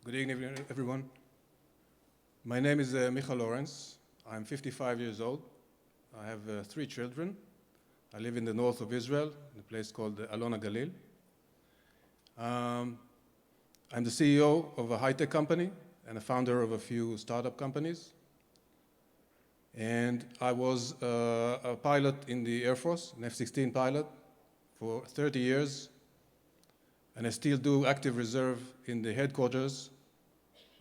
Good evening, everyone. My name is Micha Lawrence. I'm 55 years old. I have 3 children. I live in the north of Israel, in a place called Alon HaGalil. I'm the CEO of a high-tech company and a founder of a few startup companies. And I was a pilot in the Air Force, an F-16 pilot, for 30 years. And I still do active reserve in the headquarters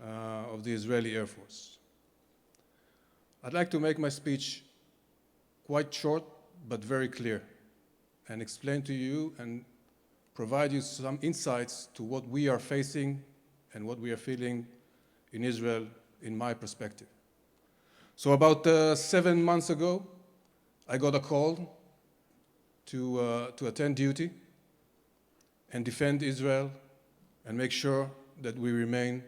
of the Israeli Air Force. I'd like to make my speech quite short, but very clear, and explain to you and provide you some insights to what we are facing and what we are feeling in Israel in my perspective. So about 7 months ago, I got a call to attend duty and defend Israel and make sure that we remain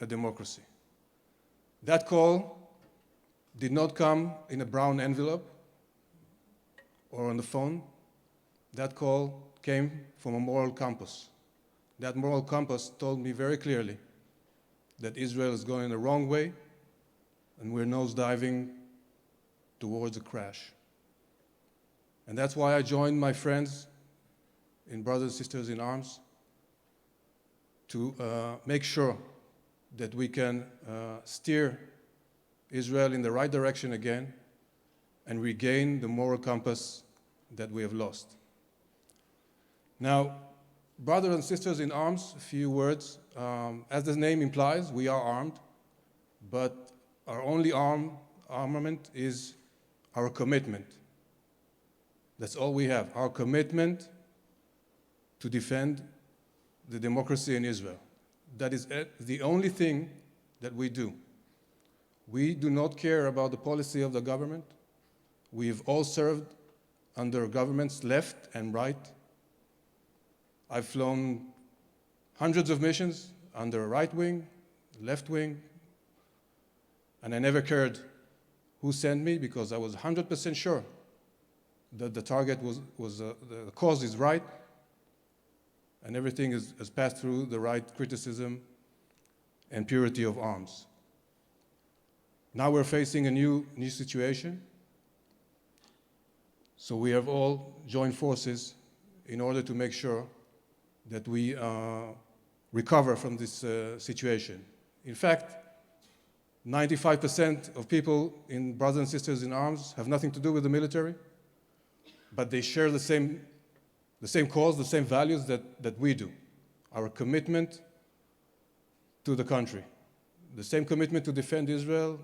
a democracy. That call did not come in a brown envelope or on the phone. That call came from a moral compass. That moral compass told me very clearly that Israel is going the wrong way and we're nosediving towards a crash. And that's why I joined my friends and brothers and sisters in arms to make sure that we can steer Israel in the right direction again and regain the moral compass that we have lost. Now, brothers and sisters in arms, a few words. As the name implies, we are armed, but our only armament is our commitment. That's all we have, our commitment to defend the democracy in Israel. That is the only thing that we do. We do not care about the policy of the government. We've all served under governments left and right. I've flown hundreds of missions under right wing, left wing, and I never cared who sent me because I was 100% sure that the target the cause is right and everything has passed through the right criticism and purity of arms. Now we're facing a new situation. So we have all joined forces in order to make sure that we recover from this situation. In fact, 95% of people in brothers and sisters in arms have nothing to do with the military, but they share the same cause, the same values that we do. Our commitment to the country. The same commitment to defend Israel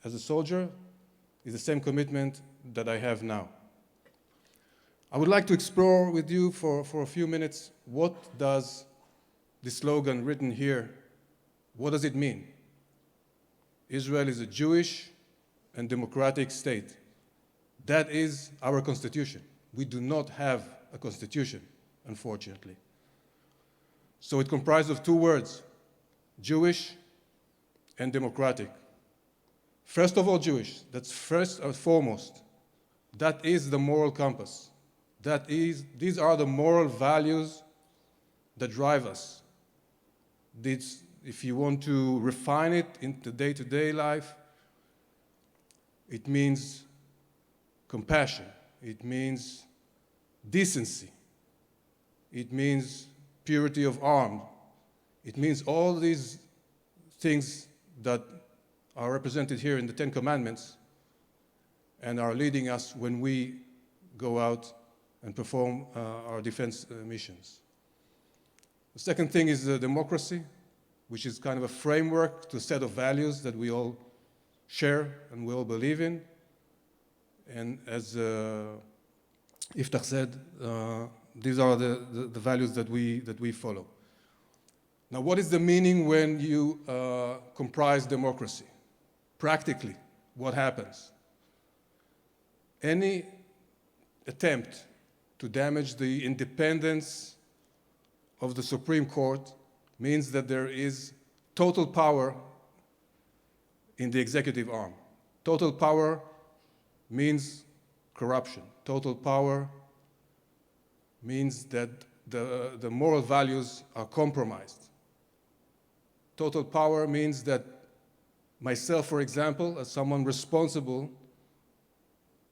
as a soldier is the same commitment that I have now. I would like to explore with you for a few minutes what does the slogan written here, what does it mean? Israel is a Jewish and democratic state. That is our constitution. We do not have a constitution, unfortunately. So it comprises of 2 words, Jewish and democratic. First of all, Jewish, that's first and foremost. That is the moral compass. These are the moral values that drive us. If you want to refine it into day-to-day life, it means compassion. It means decency. It means purity of arm. It means all these things that are represented here in the 10 Commandments and are leading us when we go out and perform our defense missions. The second thing is democracy, which is kind of a framework to a set of values that we all share and we all believe in. And as Iftach said, these are the values that we follow. Now, what is the meaning when you comprise democracy? Practically, what happens? Any attempt to damage the independence of the Supreme Court means that there is total power in the executive arm. Total power means corruption. Total power means that the moral values are compromised. total power means that myself, for example, as someone responsible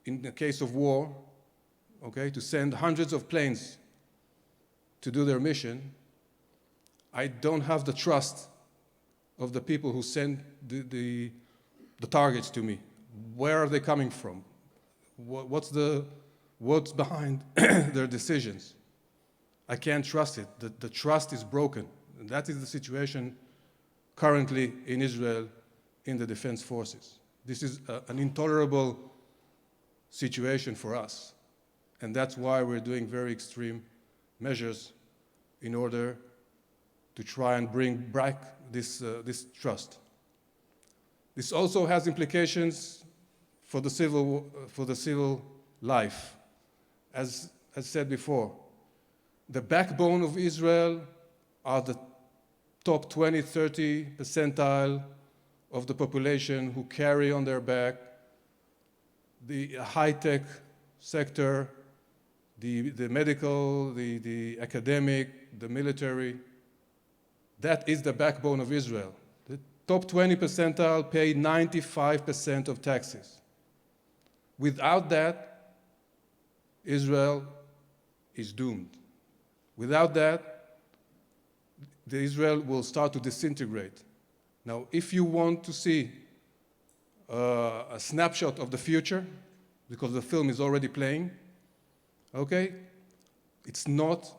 in the case of war, okay, to send hundreds of planes to do their mission, I don't have the trust of the people who send the targets to me. Where are they coming from? What's behind their decisions? I can't trust it. The trust is broken. And that is the situation currently in Israel in the defense forces. This is an intolerable situation for us. And that's why we're doing very extreme measures in order to try and bring back this trust. This also has implications for the civil life. As said before, the backbone of Israel are the top 20, 30 percentile of the population who carry on their back the high-tech sector, the medical, the academic, the military. That is the backbone of Israel. The top 20 percentile pay 95% of taxes. Without that, Israel is doomed. Without that, Israel will start to disintegrate. Now, if you want to see a snapshot of the future, because the film is already playing, okay, it's not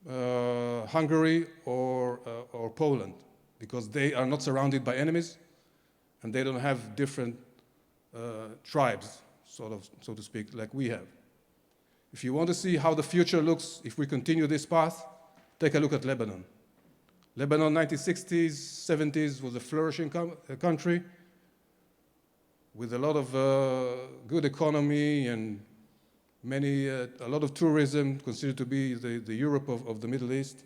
Hungary or Poland, because they are not surrounded by enemies, and they don't have different tribes, so to speak, like we have. If you want to see how the future looks if we continue this path, take a look at Lebanon. Lebanon, 1960s, 70s, was a flourishing country with a lot of good economy and a lot of tourism, considered to be the Europe of the Middle East.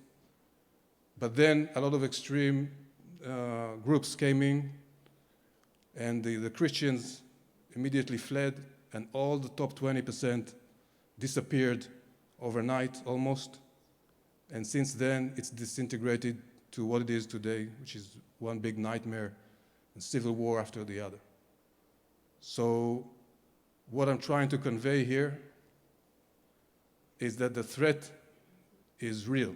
But then a lot of extreme groups came in, and the Christians immediately fled, and all the top 20% disappeared overnight almost. And since then, it's disintegrated to what it is today, which is one big nightmare and civil war after the other. So what I'm trying to convey here is that the threat is real.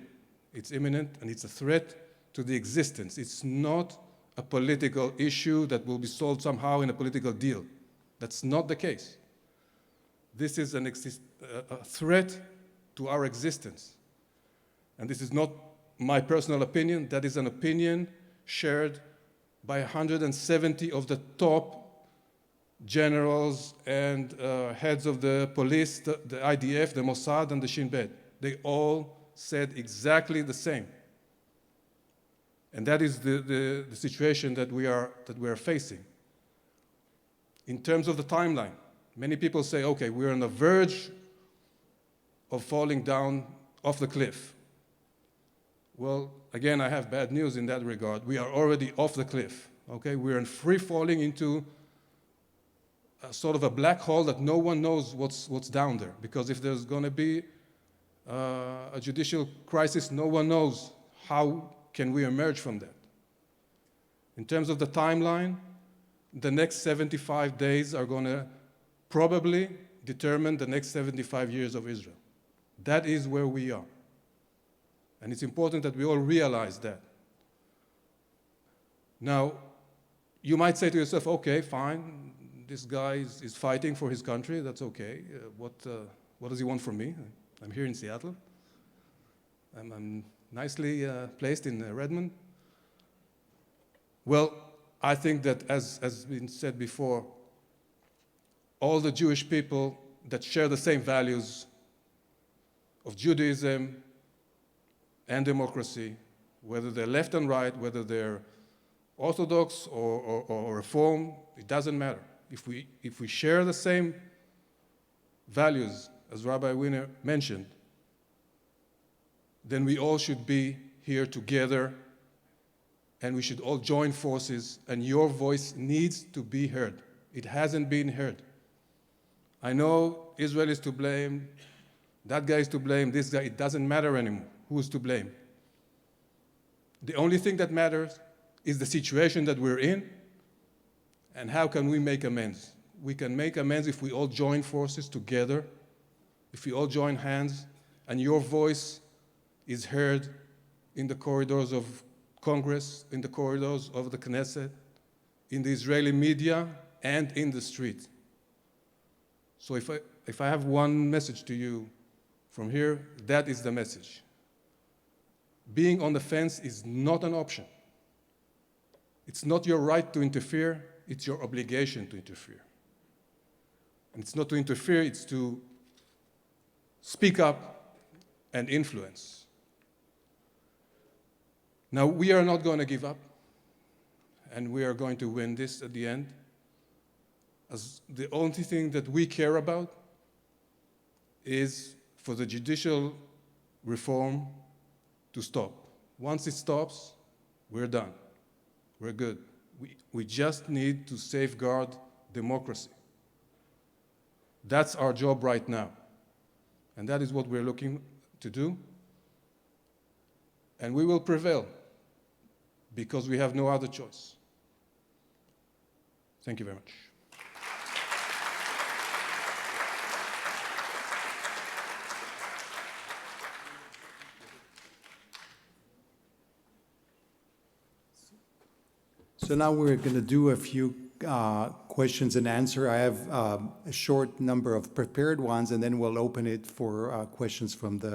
It's imminent, and it's a threat to the existence. It's not a political issue that will be solved somehow in a political deal. That's not the case. This is a threat to our existence. And this is not my personal opinion. That is an opinion shared by 170 of the top generals and heads of the police, the IDF, the Mossad, and the Shin Bet. They all said exactly the same. And that is the situation that we are facing. In terms of the timeline, many people say, okay, we're on the verge of falling down off the cliff. Well, again, I have bad news in that regard. We are already off the cliff, okay? We're in free falling into a sort of a black hole that no one knows what's down there. Because if there's going to be a judicial crisis, no one knows how can we emerge from that. In terms of the timeline, the next 75 days are going to probably determine the next 75 years of Israel. That is where we are. And it's important that we all realize that. Now, you might say to yourself, okay, fine, this guy is fighting for his country, that's okay. What does he want from me? I'm here in Seattle. I'm nicely placed in Redmond. Well, I think that, as been said before, all the Jewish people that share the same values of Judaism and democracy, whether they're left and right, whether they're Orthodox or Reform, it doesn't matter. If we share the same values, as Rabbi Wiener mentioned, then we all should be here together, and we should all join forces, and your voice needs to be heard. It hasn't been heard. I know Israel is to blame, that guy is to blame, this guy, it doesn't matter anymore who is to blame. The only thing that matters is the situation that we're in, and how can we make amends? We can make amends if we all join forces together, if we all join hands, and your voice is heard in the corridors of Congress, in the corridors of the Knesset, in the Israeli media, and in the street. So if I have one message to you from here, that is the message. Being on the fence is not an option. It's not your right to interfere, it's your obligation to interfere. And it's not to interfere, it's to speak up and influence. Now, we are not going to give up, and we are going to win this at the end. As the only thing that we care about is for the judicial reform to stop. Once it stops, we're done. We're good. We just need to safeguard democracy. That's our job right now. And that is what we're looking to do. And we will prevail because we have no other choice. Thank you very much. So now we're going to do a few questions and answer. I have a short number of prepared ones, and then we'll open it for questions from the